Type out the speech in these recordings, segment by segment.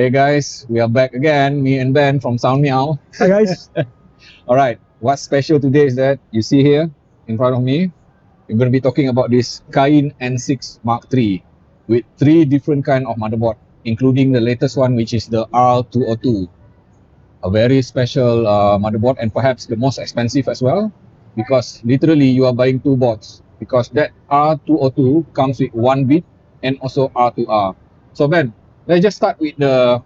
Hey guys, we are back again, me and Ben from Sound Meow. Hi guys. Alright, what's special today is that you see here in front of me, we're going to be talking about this Cayin N6 Mark III with 3 different kind of motherboard, including the latest one, which is the R202. A very special motherboard, and perhaps the most expensive as well, because literally you are buying 2 boards, because that R202 comes with 1 bit and also R2R. So Ben, let's just start with the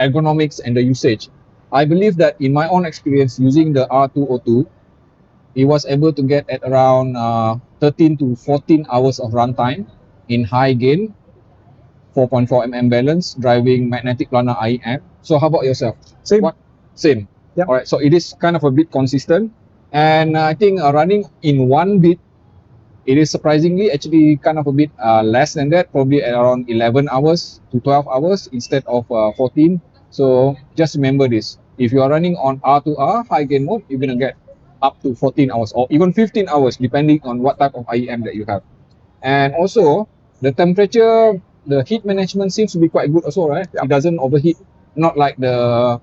ergonomics and the usage. I believe that in my own experience using the R202, it was able to get at around 13 to 14 hours of runtime in high gain, 4.4 mm balance, driving magnetic planar IEM. So how about yourself? Same. Same. Yep. All right. So it is kind of a bit consistent, and I think running in 1 bit, it is surprisingly actually kind of a bit less than that, probably at around 11 hours to 12 hours instead of 14. So just remember this: if you are running on R2R high gain mode, you're gonna get up to 14 hours or even 15 hours depending on what type of IEM that you have. And also the temperature, the heat management seems to be quite good also, right? Yep. It doesn't overheat, not like the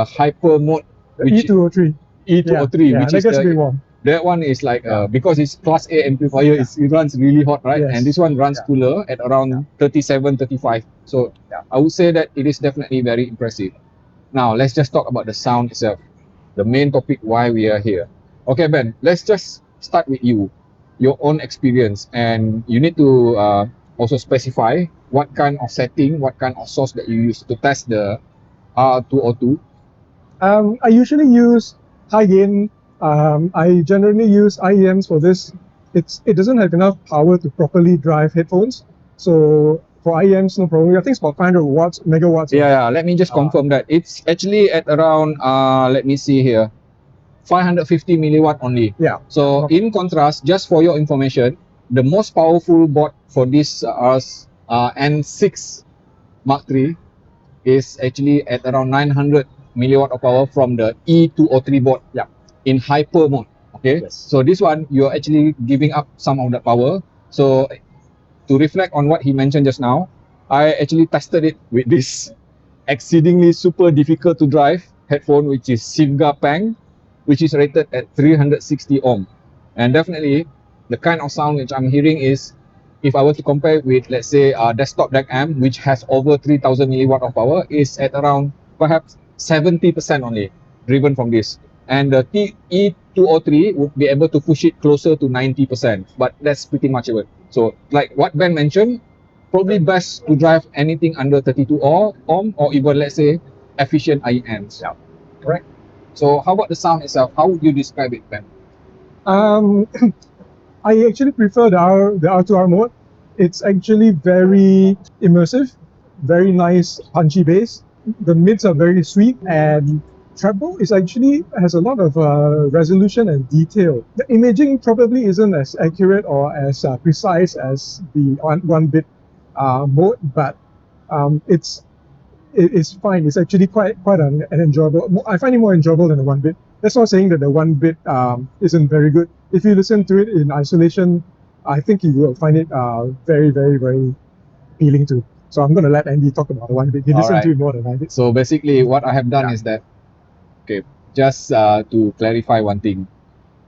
hyper mode, which E203. E203, which is warm. That one is like because it's class A amplifier, it runs really hot, right? Yes. And this one runs cooler at around 37, 35. So I would say that it is definitely very impressive. Now let's just talk about the sound itself, the main topic why we are here. Okay, Ben, let's just start with you, your own experience, and you need to also specify what kind of setting, what kind of source that you use to test the R202. I usually use high gain. I generally use IEMs for this. It doesn't have enough power to properly drive headphones. So for IEMs, no problem. I think it's about 500 watts, megawatts. Yeah, let me just confirm that. It's actually at around, let me see here, 550 milliwatt only. Yeah. So in contrast, just for your information, the most powerful board for this N6 Mark III is actually at around 900 milliwatt of power from the E203 board. Yeah. In hyper mode. Okay. Yes. So this one, you're actually giving up some of that power. So to reflect on what he mentioned just now, I actually tested it with this exceedingly super difficult to drive headphone, which is Sivga Pang, which is rated at 360 ohm. And definitely the kind of sound which I'm hearing is, if I were to compare it with, let's say, a desktop DAC amp, which has over 3000 milliwatt of power, is at around perhaps 70% only driven from this. And the E203 would be able to push it closer to 90%, but that's pretty much it. So like what Ben mentioned, probably best to drive anything under 32 ohm or even, let's say, efficient IEMs. Yeah. Correct. So how about the sound itself? How would you describe it, Ben? I actually prefer the R2R mode. It's actually very immersive, very nice punchy bass. The mids are very sweet, and treble is actually has a lot of resolution and detail. The imaging probably isn't as accurate or as precise as the 1-bit mode, but it's fine. It's actually quite an enjoyable. I find it more enjoyable than the 1-bit. That's not saying that the 1-bit isn't very good. If you listen to it in isolation, I think you will find it very, very, very appealing too. So I'm going to let Andy talk about the 1-bit. He listened to it more than I did. So basically what I have done is that, okay, just to clarify one thing,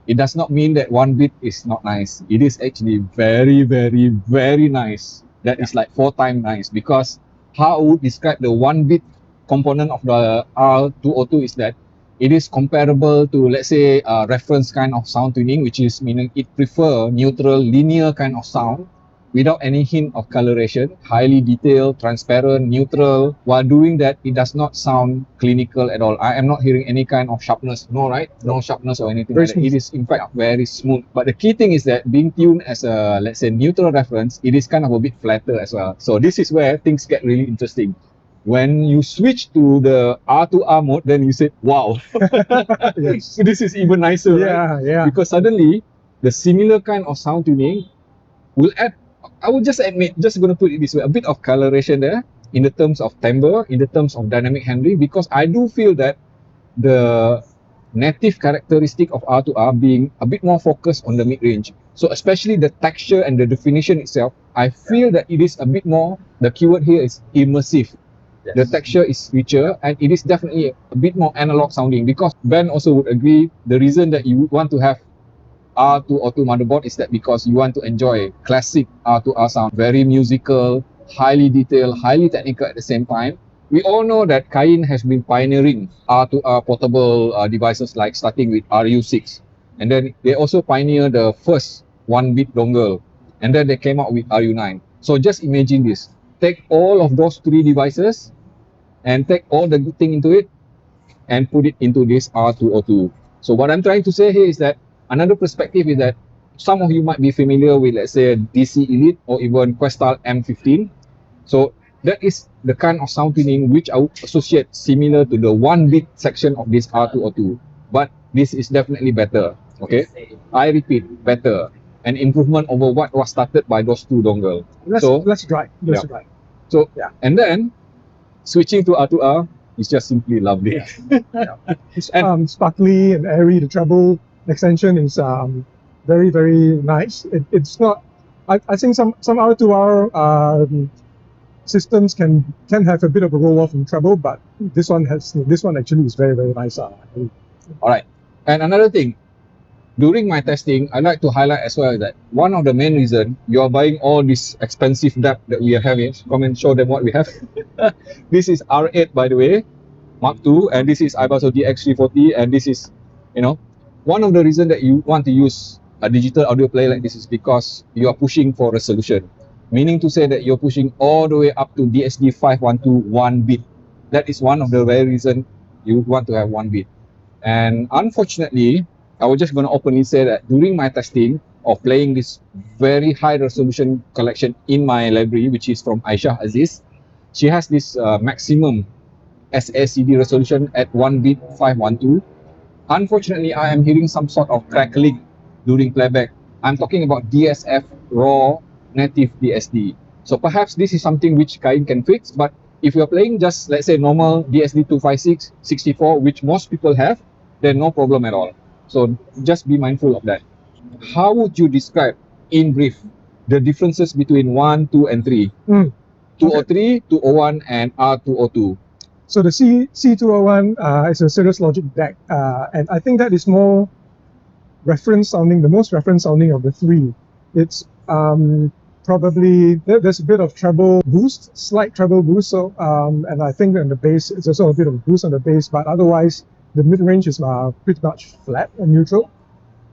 it does not mean that 1-bit is not nice. It is actually very, very, very nice. That is like 4 times nice, because how I would describe the 1-bit component of the R202 is that it is comparable to, let's say, a reference kind of sound tuning, which is meaning it prefer neutral, linear kind of sound without any hint of coloration, highly detailed, transparent, neutral. While doing that, it does not sound clinical at all. I am not hearing any kind of sharpness, no, right? No sharpness or anything like that. It is in fact very smooth. But the key thing is that being tuned as a, let's say, neutral reference, it is kind of a bit flatter as well. So this is where things get really interesting. When you switch to the R2R mode, then you say, wow, yes. This is even nicer, right? Yeah. Because suddenly, the similar kind of sound tuning will add, I would just admit, just going to put it this way, a bit of coloration there in the terms of timbre, in the terms of dynamic handling, because I do feel that the native characteristic of R2R being a bit more focused on the mid-range. So especially the texture and the definition itself, I feel that it is a bit more, the keyword here is immersive. The texture is richer, and it is definitely a bit more analog sounding, because Ben also would agree the reason that you would want to have R202 motherboard is that because you want to enjoy classic R2R sound, very musical, highly detailed, highly technical at the same time. We all know that Cayin has been pioneering R2R portable devices, like starting with RU6, and then they also pioneered the first 1-bit dongle, and then they came out with RU9. So just imagine this: take all of those 3 devices and take all the good thing into it and put it into this R202. So what I'm trying to say here is that another perspective is that some of you might be familiar with, let's say, DC Elite or even Questal M15. So that is the kind of sound tuning which I would associate similar to the 1-bit section of this R202. But this is definitely better. Okay, I repeat, better. An improvement over what was started by those 2 dongle. Let's try. So and then switching to R2R is just simply lovely. It's sparkly and airy. The treble extension is very, very nice. It's not. I think some R2R systems can have a bit of a roll off in treble, but this one actually is very, very nice. All right, and another thing, during my testing, I like to highlight as well that one of the main reasons you are buying all this expensive depth that we are having. Come and show them what we have. This is R8, by the way, Mark II, and this is Ibaso DX340, and this is, one of the reasons that you want to use a digital audio player like this is because you are pushing for resolution, meaning to say that you're pushing all the way up to DSD 512 1-bit. That is one of the very reasons you want to have 1-bit. And unfortunately, I was just going to openly say that during my testing of playing this very high resolution collection in my library, which is from Aisyah Aziz, she has this maximum SACD resolution at 1-bit 512. Unfortunately, I am hearing some sort of crackling during playback. I'm talking about DSF raw native DSD. So perhaps this is something which Cayin can fix, but if you're playing just, let's say, normal DSD 256 64, which most people have, then no problem at all. So just be mindful of that. How would you describe, in brief, the differences between 1, 2, and 3? 203, 201, and R202. So the C201 is a Cirrus Logic DAC, and I think that is more reference sounding, the most reference sounding of the 3. It's probably, there's a bit of treble boost, slight treble boost, so and I think on the bass, it's also a bit of a boost on the bass, but otherwise, the mid-range is pretty much flat and neutral.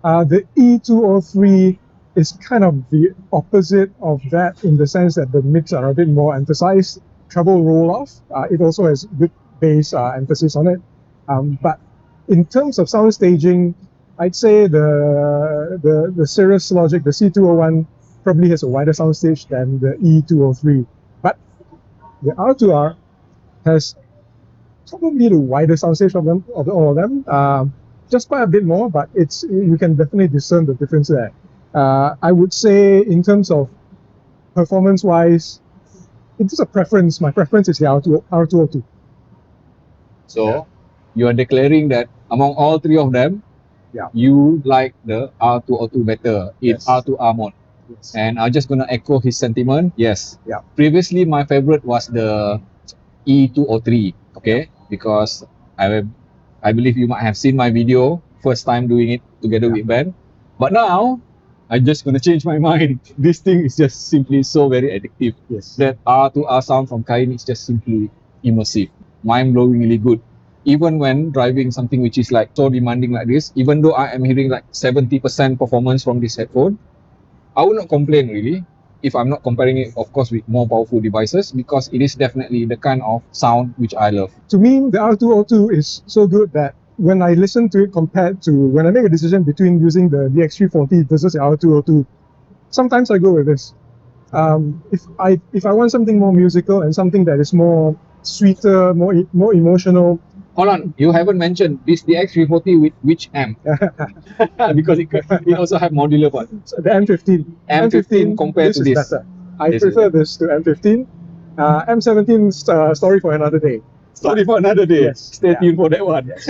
The E203 is kind of the opposite of that in the sense that the mids are a bit more emphasized, treble roll-off. It also has good bass emphasis on it. But in terms of sound staging, I'd say the Cirrus Logic, the C201, probably has a wider soundstage than the E203. But the R2R has probably the wider soundstage of all of them, just by a bit more, but you can definitely discern the difference there. I would say in terms of performance-wise, in terms of preference, my preference is the R202. So you are declaring that among all 3 of them, you like the R202 better in R2R mode. Yes. And I'm just going to echo his sentiment. Yes. Yeah. Previously, my favorite was the E203. Okay, because I believe you might have seen my video first time doing it together with Ben. But now I'm just going to change my mind. This thing is just simply so very addictive. Yes. That R2R sound from Cayin is just simply immersive, mind-blowingly good. Even when driving something which is like so demanding like this, even though I am hearing like 70% performance from this headphone, I would not complain really, if I'm not comparing it, of course, with more powerful devices, because it is definitely the kind of sound which I love. To me, the R202 is so good that when I listen to it compared to when I make a decision between using the DX340 versus the R202, sometimes I go with this. If I want something more musical and something that is more sweeter, more emotional. Hold on, you haven't mentioned this DX340 with which amp? Because it also have modular part. So the M15. M15 compared to this. Better. I prefer this to M15. M17 story for another day. Story for another day. Yes. Stay tuned for that one. Yes.